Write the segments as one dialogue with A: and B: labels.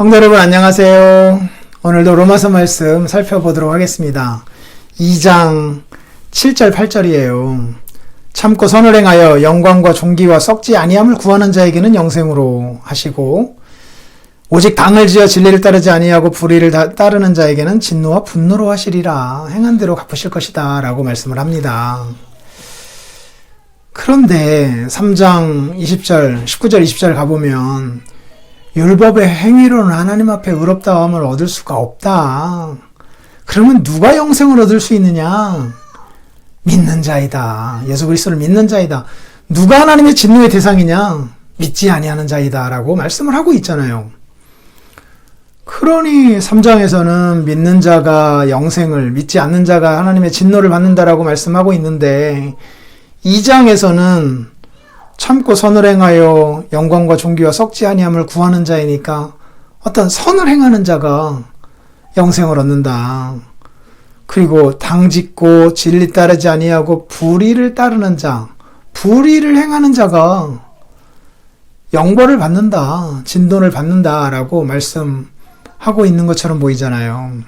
A: 성도 여러분 안녕하세요. 오늘도 로마서 말씀 살펴보도록 하겠습니다. 2장 7절 8절이에요. 참고 선을 행하여 영광과 존귀와 썩지 아니함을 구하는 자에게는 영생으로 하시고 오직 당을 지어 진리를 따르지 아니하고 불의를 따르는 자에게는 진노와 분노로 하시리라. 행한 대로 갚으실 것이다 라고 말씀을 합니다. 그런데 3장 20절 19절 20절 가보면 율법의 행위로는 하나님 앞에 의롭다함을 얻을 수가 없다. 그러면 누가 영생을 얻을 수 있느냐? 믿는 자이다. 예수 그리스도를 믿는 자이다. 누가 하나님의 진노의 대상이냐? 믿지 아니하는 자이다 라고 말씀을 하고 있잖아요. 그러니 3장에서는 믿는 자가 영생을, 믿지 않는 자가 하나님의 진노를 받는다라고 말씀하고 있는데 2장에서는 참고 선을 행하여 영광과 존귀와 썩지 아니함을 구하는 자이니까 어떤 선을 행하는 자가 영생을 얻는다. 그리고 당짓고 진리 따르지 아니하고 불의를 따르는 자, 불의를 행하는 자가 영벌을 받는다, 진돈을 받는다라고 말씀하고 있는 것처럼 보이잖아요.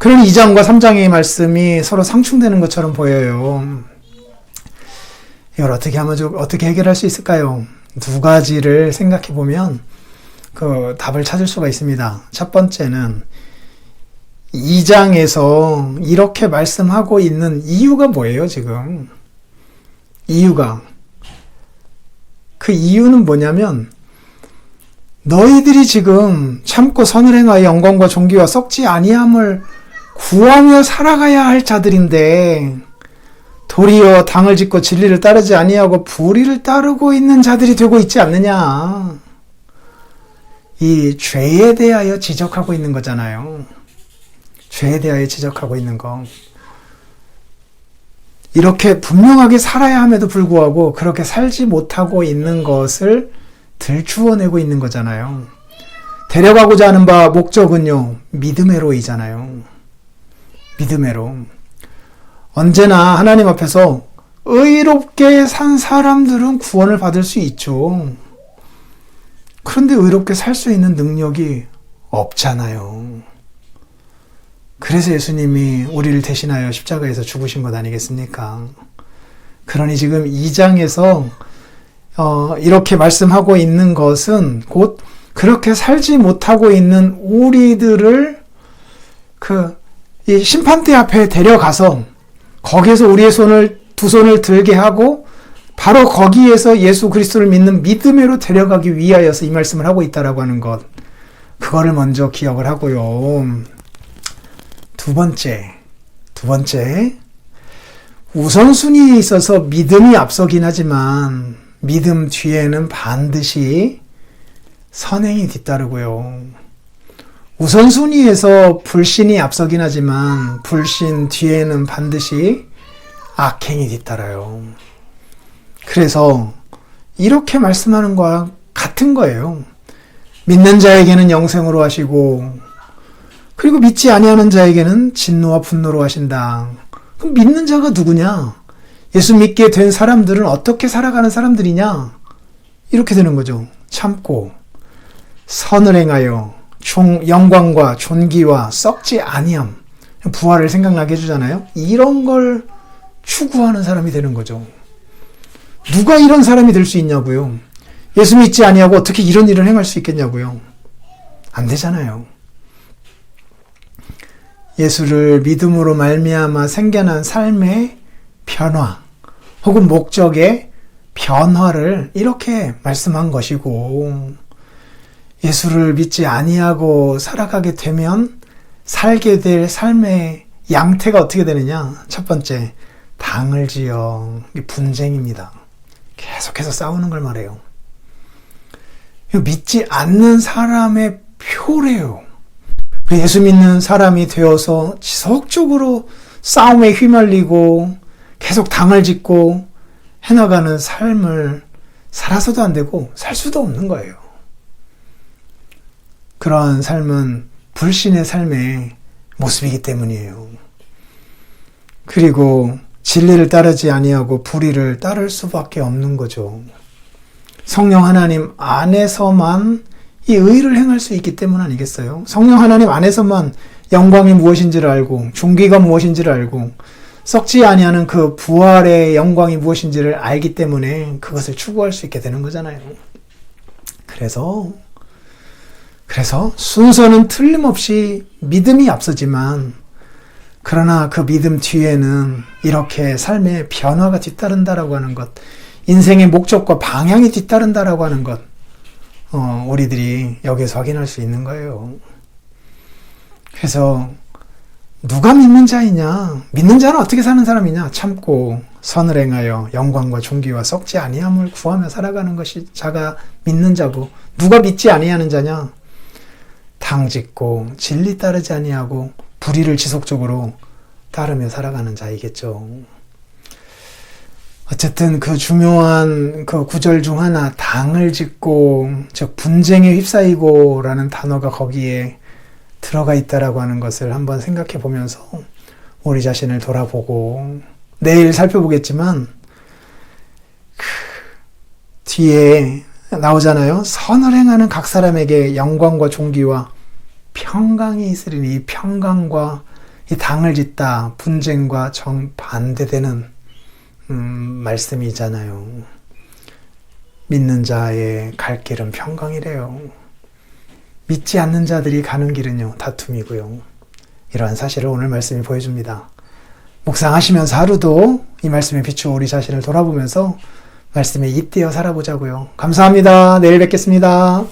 A: 그러니 2장과 3장의 말씀이 서로 상충되는 것처럼 보여요. 이걸 어떻게 해결할 수 있을까요? 두 가지를 생각해 보면 그 답을 찾을 수가 있습니다. 첫 번째는 2장에서 이렇게 말씀하고 있는 이유가 뭐예요, 지금? 그 이유는 뭐냐면 너희들이 지금 참고 선을 행하여 영광과 존귀와 썩지 아니함을 구하며 살아가야 할 자들인데 도리어 당을 짓고 진리를 따르지 아니하고 불의를 따르고 있는 자들이 되고 있지 않느냐. 이 죄에 대하여 지적하고 있는 거잖아요. 죄에 대하여 지적하고 있는 거. 이렇게 분명하게 살아야 함에도 불구하고 그렇게 살지 못하고 있는 것을 들추어내고 있는 거잖아요. 데려가고자 하는 바 목적은요, 믿음의로이잖아요. 믿음의로. 언제나 하나님 앞에서 의롭게 산 사람들은 구원을 받을 수 있죠. 그런데 의롭게 살 수 있는 능력이 없잖아요. 그래서 예수님이 우리를 대신하여 십자가에서 죽으신 것 아니겠습니까? 그러니 지금 2장에서 이렇게 말씀하고 있는 것은 곧 그렇게 살지 못하고 있는 우리들을 이 심판대 앞에 데려가서 거기에서 우리의 두 손을 들게 하고 바로 거기에서 예수 그리스도를 믿는 믿음으로 데려가기 위하여서 이 말씀을 하고 있다라고 하는 것. 그거를 먼저 기억을 하고요. 두 번째. 우선순위에 있어서 믿음이 앞서긴 하지만 믿음 뒤에는 반드시 선행이 뒤따르고요. 우선순위에서 불신이 앞서긴 하지만 불신 뒤에는 반드시 악행이 뒤따라요. 그래서 이렇게 말씀하는 거와 같은 거예요. 믿는 자에게는 영생으로 하시고 그리고 믿지 아니하는 자에게는 진노와 분노로 하신다. 그럼 믿는 자가 누구냐? 예수 믿게 된 사람들은 어떻게 살아가는 사람들이냐? 이렇게 되는 거죠. 참고 선을 행하여 영광과 존귀와 썩지 아니함, 부활을 생각나게 해주잖아요. 이런 걸 추구하는 사람이 되는 거죠. 누가 이런 사람이 될 수 있냐고요. 예수 믿지 아니하고 어떻게 이런 일을 행할 수 있겠냐고요. 안 되잖아요. 예수를 믿음으로 말미암아 생겨난 삶의 변화 혹은 목적의 변화를 이렇게 말씀한 것이고 예수를 믿지 아니하고 살아가게 되면 살게 될 삶의 양태가 어떻게 되느냐? 첫 번째, 당을 지어. 이게 분쟁입니다. 계속해서 싸우는 걸 말해요. 믿지 않는 사람의 표래요. 예수 믿는 사람이 되어서 지속적으로 싸움에 휘말리고 계속 당을 짓고 해나가는 삶을 살아서도 안 되고 살 수도 없는 거예요. 그러한 삶은 불신의 삶의 모습이기 때문이에요. 그리고 진리를 따르지 아니하고 불의를 따를 수밖에 없는 거죠. 성령 하나님 안에서만 이 의를 행할 수 있기 때문 아니겠어요? 성령 하나님 안에서만 영광이 무엇인지를 알고 존귀가 무엇인지를 알고 썩지 아니하는 그 부활의 영광이 무엇인지를 알기 때문에 그것을 추구할 수 있게 되는 거잖아요. 그래서 순서는 틀림없이 믿음이 앞서지만 그러나 그 믿음 뒤에는 이렇게 삶의 변화가 뒤따른다라고 하는 것, 인생의 목적과 방향이 뒤따른다라고 하는 것, 우리들이 여기서 확인할 수 있는 거예요. 그래서 누가 믿는 자이냐? 믿는 자는 어떻게 사는 사람이냐? 참고 선을 행하여 영광과 존귀와 썩지 아니함을 구하며 살아가는 것이 자가 믿는 자고, 누가 믿지 아니하는 자냐? 탕짓고 진리 따르지 아니하고 불의를 지속적으로 따르며 살아가는 자이겠죠. 어쨌든 그 중요한 그 구절 중 하나, 당을 짓고 즉 분쟁에 휩싸이고 라는 단어가 거기에 들어가 있다라고 하는 것을 한번 생각해 보면서 우리 자신을 돌아보고, 내일 살펴보겠지만 뒤에 나오잖아요. 선을 행하는 각 사람에게 영광과 존귀와 평강이 있으리니, 이 평강과 이 당을 짓다, 분쟁과 정반대되는 말씀이잖아요. 믿는 자의 갈 길은 평강이래요. 믿지 않는 자들이 가는 길은요, 다툼이고요. 이러한 사실을 오늘 말씀이 보여줍니다. 묵상하시면서 하루도 이 말씀에 비추어 우리 자신을 돌아보면서 말씀에 잇대어 살아보자고요. 감사합니다. 내일 뵙겠습니다.